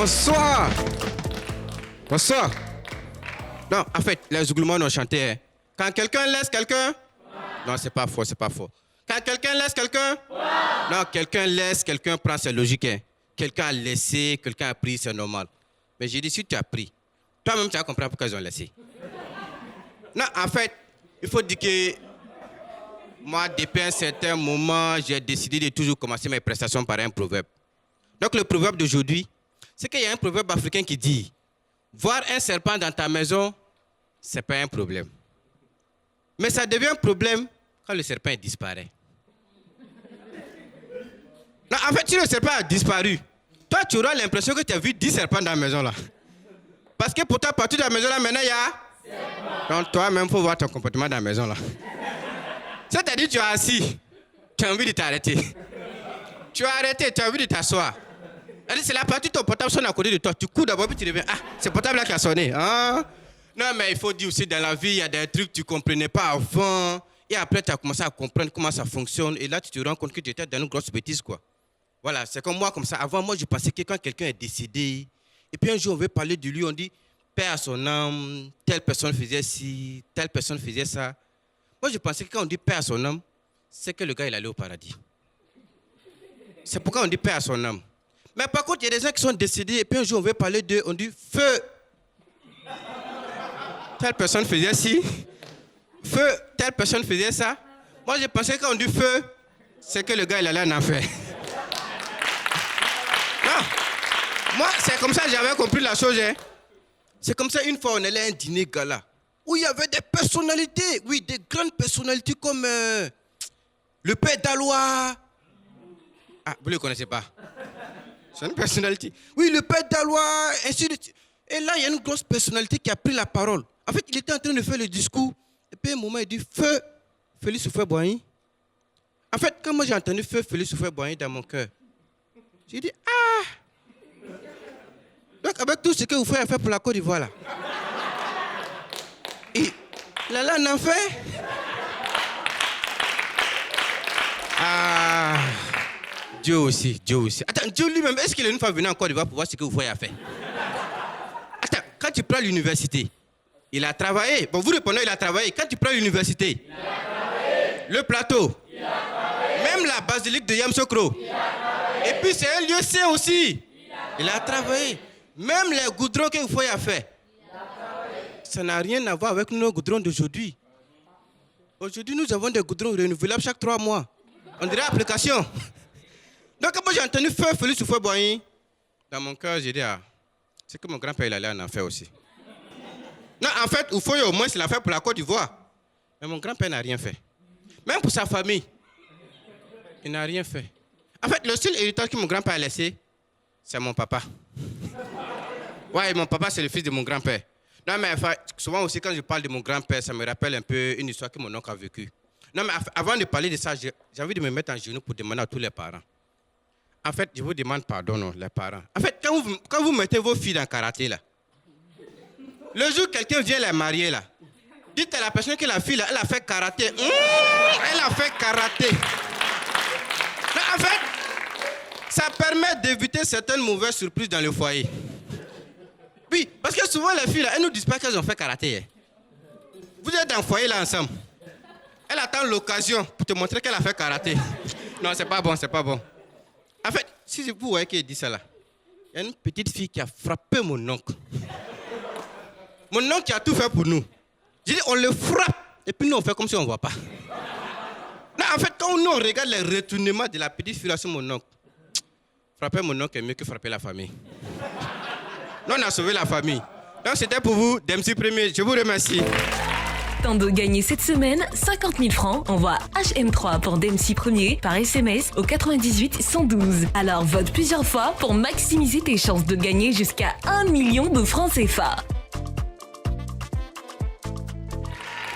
Bonsoir. Bonsoir. Non, en fait, les Zouglumans ont chanté. Hein. Quand quelqu'un laisse quelqu'un... Non, c'est pas faux, c'est pas faux. Quand quelqu'un laisse quelqu'un... Non, quelqu'un laisse, quelqu'un prend, c'est logique. Hein. Quelqu'un a laissé, quelqu'un a pris, c'est normal. Mais j'ai dit, si tu as pris, toi-même, tu as compris pourquoi ils ont laissé. Non, en fait, il faut dire que moi, depuis un certain moment, j'ai décidé de toujours commencer mes prestations par un proverbe. Donc, le proverbe d'aujourd'hui, c'est qu'il y a un proverbe africain qui dit « Voir un serpent dans ta maison, ce n'est pas un problème. Mais ça devient un problème quand le serpent disparaît. » Non, en fait, si le serpent a disparu, toi, tu auras l'impression que tu as vu 10 serpents dans la maison là. Parce que pour toi, partout dans la maison là, maintenant, il y a... Donc, toi-même, il faut voir ton comportement dans la maison là. C'est-à-dire, tu es assis, tu as envie de t'arrêter. Tu as arrêté, tu as envie de t'asseoir. C'est la partie de ton portable sonne à côté de toi. Tu cours d'abord, puis tu reviens. Ah, c'est le portable là qui a sonné. Hein? Non, mais il faut dire aussi, dans la vie, il y a des trucs que tu ne comprenais pas avant. Et après, tu as commencé à comprendre comment ça fonctionne. Et là, tu te rends compte que tu étais dans une grosse bêtise, quoi. Voilà, c'est comme moi, comme ça. Avant, moi, je pensais que quand quelqu'un est décédé, et puis un jour, on veut parler de lui, on dit, paix à son âme, telle personne faisait ci, telle personne faisait ça. Moi, je pensais que quand on dit paix à son âme, c'est que le gars, il allait au paradis. C'est pourquoi on dit paix à son âme. Mais par contre, il y a des gens qui sont décédés, et puis un jour, on veut parler d'eux, on dit feu. Telle personne faisait ci, feu, telle personne faisait ça. Moi, je pensais que quand on dit feu, c'est que le gars, il allait en enfer. Non. Moi, c'est comme ça que j'avais compris la chose. Hein. C'est comme ça, une fois, on allait à un dîner gala, où il y avait des personnalités, oui, des grandes personnalités comme le père Dallois. Ah, vous ne le connaissez pas? C'est une personnalité. Oui, le père Dallois, ainsi de suite. Et là, il y a une grosse personnalité qui a pris la parole. En fait, il était en train de faire le discours. Et puis, à un moment, il dit feu, Félix Houphouët-Boigny. En fait, quand moi j'ai entendu feu, Félix Houphouët-Boigny dans mon cœur, j'ai dit ah! Donc, avec tout ce que Houphouët a fait pour la Côte d'Ivoire, là. Et là, on en fait. Ah! Dieu aussi, Dieu aussi. Attends, Dieu lui-même, est-ce qu'il est une fois venu en Côte d'Ivoire pour voir ce que Houphouët a fait? Attends, quand tu prends l'université, il a travaillé. Bon, vous répondez, il a travaillé. Quand tu prends l'université, il a travaillé. Le plateau, il a travaillé. Même la basilique de Yamoussoukro. Et puis c'est un lieu saint aussi. Il a travaillé. Même les goudrons que Houphouët a fait. Ça n'a rien à voir avec nos goudrons d'aujourd'hui. Aujourd'hui, nous avons des goudrons renouvelables chaque 3 mois. On dirait application. Donc, moi, j'ai entendu feu Félix Houphouët-Boigny. Dans mon cœur, j'ai dit, ah, c'est que mon grand-père, il allait en enfer aussi. Non, en fait, Houphouët, au moins, il l'a fait pour la Côte d'Ivoire. Mais mon grand-père n'a rien fait. Même pour sa famille, il n'a rien fait. En fait, le seul héritage que mon grand-père a laissé, c'est mon papa. Ouais, mon papa, c'est le fils de mon grand-père. Non, mais enfin, souvent aussi, quand je parle de mon grand-père, ça me rappelle un peu une histoire que mon oncle a vécue. Non, mais avant de parler de ça, j'ai envie de me mettre en genoux pour demander à tous les parents. En fait, je vous demande pardon, non, les parents. En fait, quand vous mettez vos filles dans le karaté, là, le jour où quelqu'un vient les marier, là, dites à la personne que la fille, là, elle a fait karaté. Elle a fait karaté. Mais en fait, ça permet d'éviter certaines mauvaises surprises dans le foyer. Oui, parce que souvent, les filles, là, elles ne nous disent pas qu'elles ont fait karaté. Hein. Vous êtes dans le foyer, là, ensemble. Elle attend l'occasion pour te montrer qu'elle a fait karaté. Non, c'est pas bon, c'est pas bon. En fait, si vous voyez qu'elle dit ça là, il y a une petite fille qui a frappé mon oncle. Mon oncle qui a tout fait pour nous. J'ai dit, on le frappe, et puis nous on fait comme si on ne voit pas. Non, en fait, quand nous on regarde les retournements de la petite fille là sur mon oncle, frapper mon oncle est mieux que frapper la famille. Nous on a sauvé la famille. Donc c'était pour vous, Dempsey Premier, je vous remercie. Tente de gagner cette semaine 50 000 francs. Envoie HM3 pour Dempsey Premier par SMS au 98 112. Alors vote plusieurs fois pour maximiser tes chances de gagner jusqu'à 1 million de francs CFA.